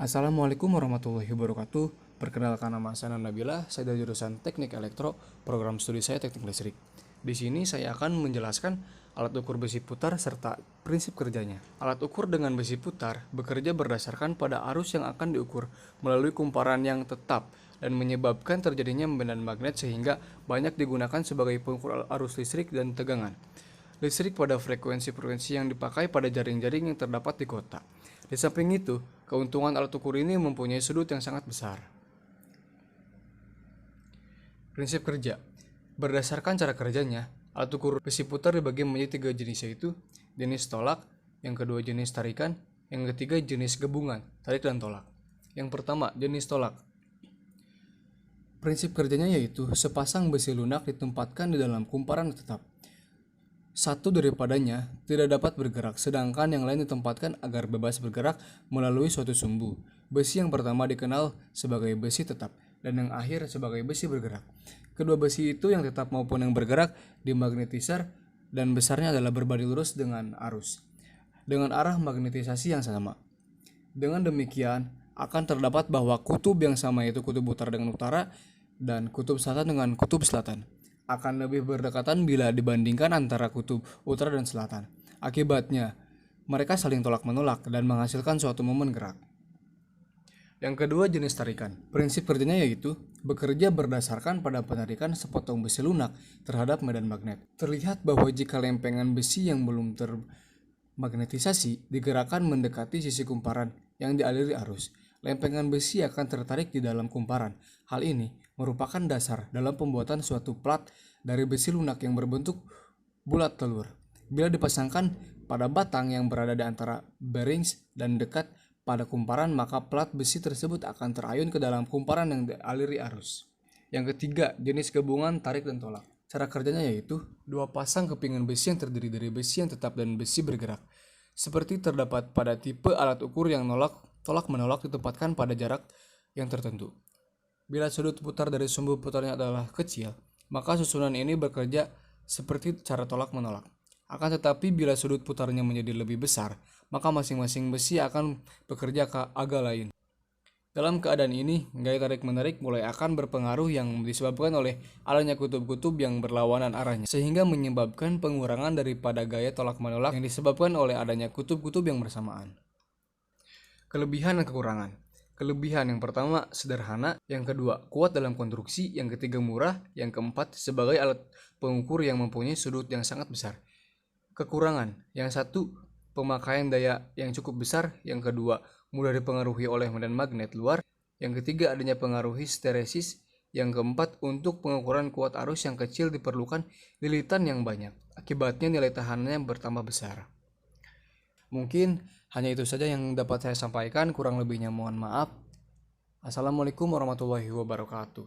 Assalamualaikum warahmatullahi wabarakatuh. Perkenalkan, nama saya Nabila, saya dari jurusan Teknik Elektro, program studi saya Teknik Listrik. Di sini saya akan menjelaskan alat ukur besi putar serta prinsip kerjanya. Alat ukur dengan besi putar bekerja berdasarkan pada arus yang akan diukur melalui kumparan yang tetap dan menyebabkan terjadinya medan magnet sehingga banyak digunakan sebagai pengukur arus listrik dan tegangan listrik pada frekuensi-frekuensi yang dipakai pada jaring-jaring yang terdapat di kota. Di samping itu, keuntungan alat ukur ini mempunyai sudut yang sangat besar. Prinsip kerja. Berdasarkan cara kerjanya, alat ukur besi putar dibagi menjadi 3 jenis, yaitu jenis tolak, yang kedua jenis tarikan, yang ketiga jenis gabungan, tarik dan tolak. Yang pertama, jenis tolak. Prinsip kerjanya yaitu sepasang besi lunak ditempatkan di dalam kumparan tetap. Satu daripadanya tidak dapat bergerak, sedangkan yang lain ditempatkan agar bebas bergerak melalui suatu sumbu. Besi yang pertama dikenal sebagai besi tetap, dan yang akhir sebagai besi bergerak. Kedua besi itu, yang tetap maupun yang bergerak, dimagnetisir dan besarnya adalah berbanding lurus dengan arus, dengan arah magnetisasi yang sama. Dengan demikian, akan terdapat bahwa kutub yang sama, yaitu kutub utara dengan utara dan kutub selatan dengan kutub selatan, akan lebih berdekatan bila dibandingkan antara kutub utara dan selatan. Akibatnya, mereka saling tolak-menolak dan menghasilkan suatu momen gerak. Yang kedua, jenis tarikan. Prinsip kerjanya yaitu bekerja berdasarkan pada penarikan sepotong besi lunak terhadap medan magnet. Terlihat bahwa jika lempengan besi yang belum termagnetisasi digerakkan mendekati sisi kumparan yang dialiri arus, lempengan besi akan tertarik di dalam kumparan. Hal ini merupakan dasar dalam pembuatan suatu plat dari besi lunak yang berbentuk bulat telur. Bila dipasangkan pada batang yang berada di antara bearings dan dekat pada kumparan, maka plat besi tersebut akan terayun ke dalam kumparan yang dialiri arus. Yang ketiga, jenis gabungan tarik dan tolak. Cara kerjanya yaitu dua pasang kepingan besi yang terdiri dari besi yang tetap dan besi bergerak. Seperti terdapat pada tipe alat ukur yang tolak-menolak ditempatkan pada jarak yang tertentu. Bila sudut putar dari sumbu putarnya adalah kecil, maka susunan ini bekerja seperti cara tolak-menolak. Akan tetapi bila sudut putarnya menjadi lebih besar, maka masing-masing besi akan bekerja agak lain. Dalam keadaan ini, gaya tarik-menarik mulai akan berpengaruh yang disebabkan oleh adanya kutub-kutub yang berlawanan arahnya, sehingga menyebabkan pengurangan daripada gaya tolak-menolak yang disebabkan oleh adanya kutub-kutub yang bersamaan. Kelebihan dan kekurangan. Kelebihan yang pertama, sederhana. Yang kedua, kuat dalam konstruksi. Yang ketiga, murah. Yang keempat, sebagai alat pengukur yang mempunyai sudut yang sangat besar. Kekurangan. Yang satu, pemakaian daya yang cukup besar. Yang kedua, mudah dipengaruhi oleh medan magnet luar. Yang ketiga, adanya pengaruh histeresis. Yang keempat, untuk pengukuran kuat arus yang kecil diperlukan lilitan yang banyak. Akibatnya nilai tahanannya bertambah besar. Mungkin hanya itu saja yang dapat saya sampaikan, kurang lebihnya mohon maaf. Assalamualaikum warahmatullahi wabarakatuh.